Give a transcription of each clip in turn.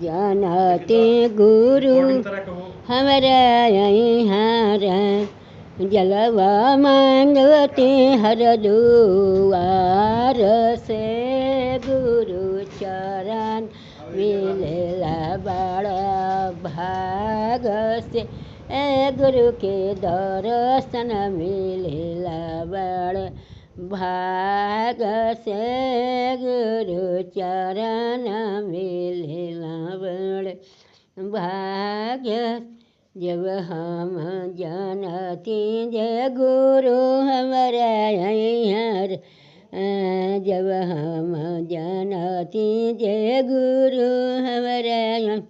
जानते गुरु हमारा यहाँ जलवा मांगते हर दुआर से गुरु चरण मिलेला बड़ा भाग से गुरु के दर्शन मिलेला बड़ा भाग से गुरु चरण मिलेला बड़ा भाग्य जब हम जानती जय गुरु हमारा यहाँ जब हम जानती जय गुरु हमारा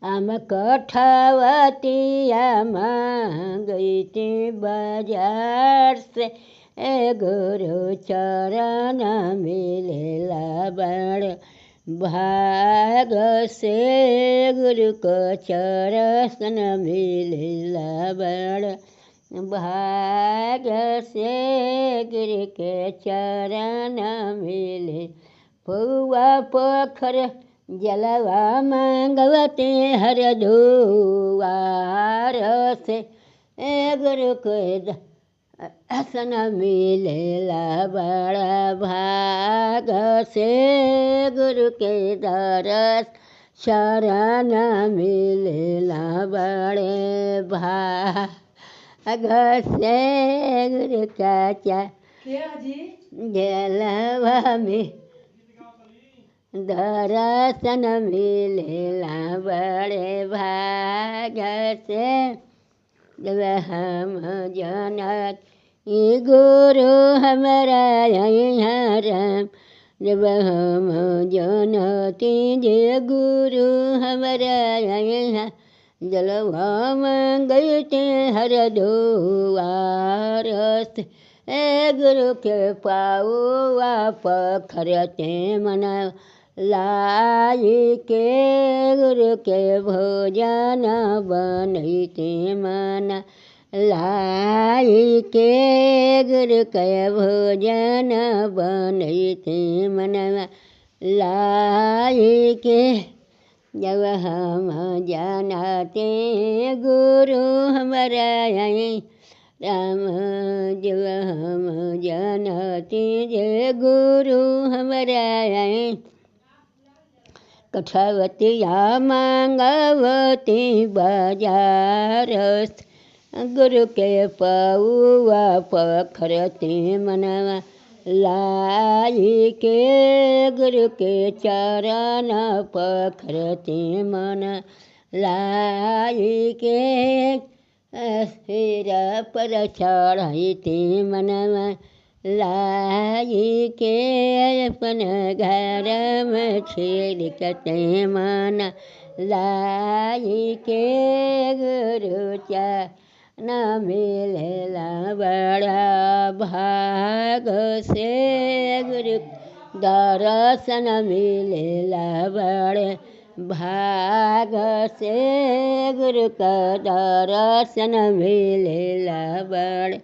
हम कठवतिया गई थी बाजार से गुरु चरण मिलेला बड़ भाग से गुरु को चरण मिलेला बड़ भाग से गुरु के चरण मिले पौआ पोखर जलवा मांगवते हर दुआर से गुरु को दर्शन मिलेला बड़ा भाग से गुरु के शरण मिलेला बड़े भाग से गुरु का जलवा में दर्शन मिलेला बड़े भाग से जब हम जानत गुरु हमारा यहाँ राम जब हम जानती जे गुरु हमारा यहाँ जलवा मांगते हर दुआर से गुरु के पाऊआ पखरते मना लाई के गुरु के भोजन बनते मन लाई के गुरु के भोजन बनते मन लाई के जब हम जानते गुरु हमारा राम जब हम जानते जे गुरु हमारा कठवतिया मांगवती बाजार गुरु के पौआ पखरते मनवा लाई के गुरु के चरण पखरते मन लाई के सिर पर चढ़ते मनवा लाई के अपन घर में छिड़कते मन लाई के गुरु चरण मिलेला बड़ा भाग से गुरु दर्शन मिलेला बड़े भाग से गुरु का दर्शन मिलेला बड़े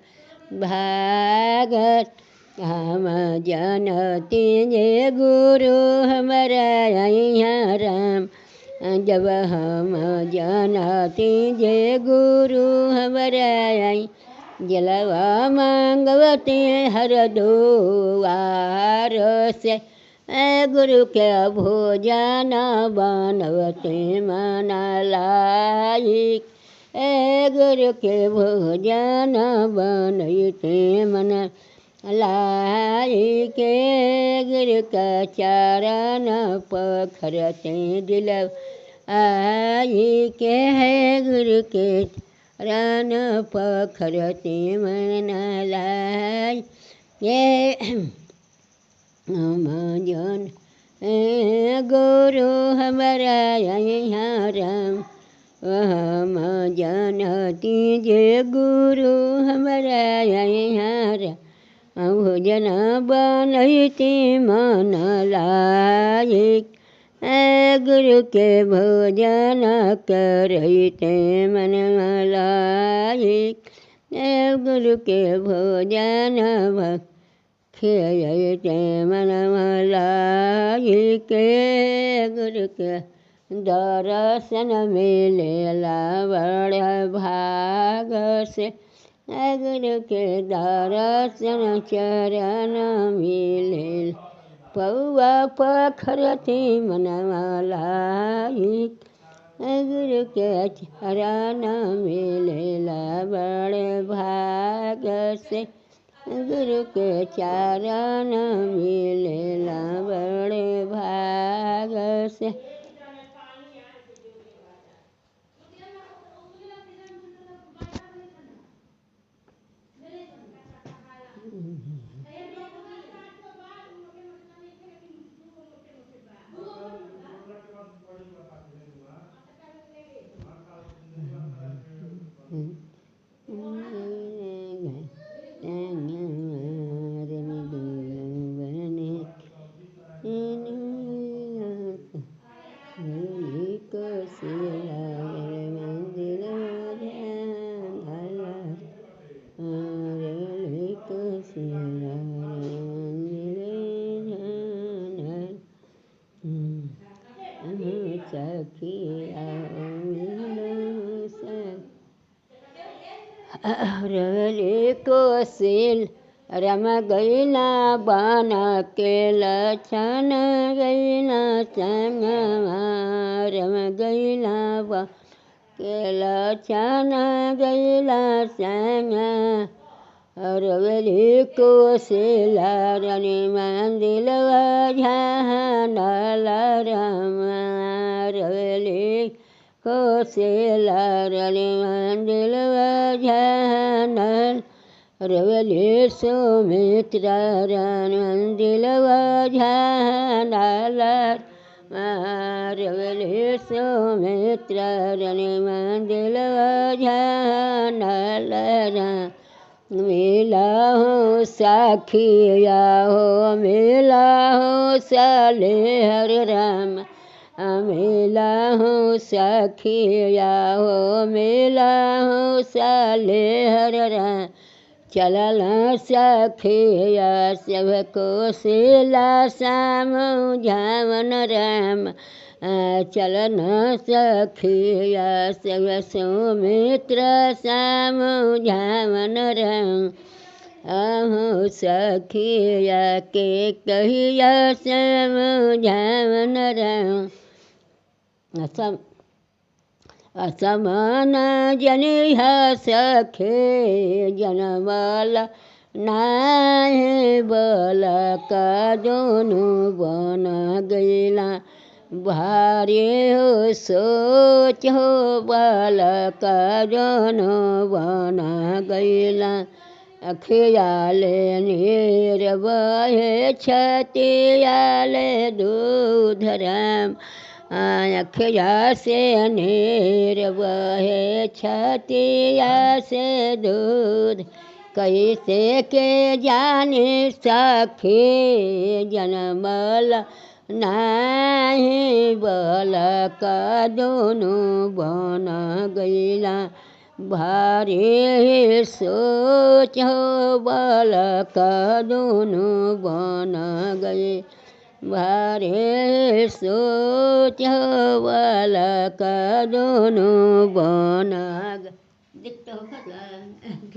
भाग हम जानती जे गुरु हमारा यहाँ राम जब हम जानती जे गुरु हमारा जलवा मांगवते हर दुआर से गुरु के भोजन बनवते मन लायक गुरु के भोजन बनते मन लाई के गुरु का चरण पखरते दिल आई के गुरु के चरण पखरते मन लाई ये हम जन गुरु हमारा यहाँ राम हम जानती जे गुरु हमारा यहाँ भोजन बनते मन लायक गुरु के भोजन करते मन लायक गुरु के भोजन खियते मन लायक आई के गुरु के दर्शन मिलेला बड़ा भाग से गुरु के दर्शन चरण मिले पौआ पखरती मनवा लाई गुरु के चरण मिलेला बड़े भाग से गुरु के चरण मिलेला बड़े भाग से रवले कोसिल रम गैला बना के लछन गैला संगमा रम गैला बा के लछन गैला संग रवले कोसिल रनि मंदिल झानल रम रवले कोसिल रनि मंदिल झानल रवले सुमित्र मंदिल झानल रवले सुमित्र रनि मंदिल झानल मिला हो साखिया हो मिला हो साले हर राम मिला हो सखिया हो मिला हो साले हर राम चलल सखिया सबको सिला श्याम झावन राम चलन सखिया सब सुमित्र श्याम झावन राम अहो सखिया के कहिया श्याम झावन राम असमान जनिह सखे जनमल नाहे बल का दोनों बन गैला भारी हो सोच हो बल का दोनों बन गैला अखियाले नीर बहे छतियाले दूध राम अखिया से नीर बहे छतिया से दूध कैसे के जाने सखी जनमल नाही बल का दोनों बन गैला भारी सोच हो बल का दोनों बन गए भारी सोच हो बल का दोनों बन दिखता हो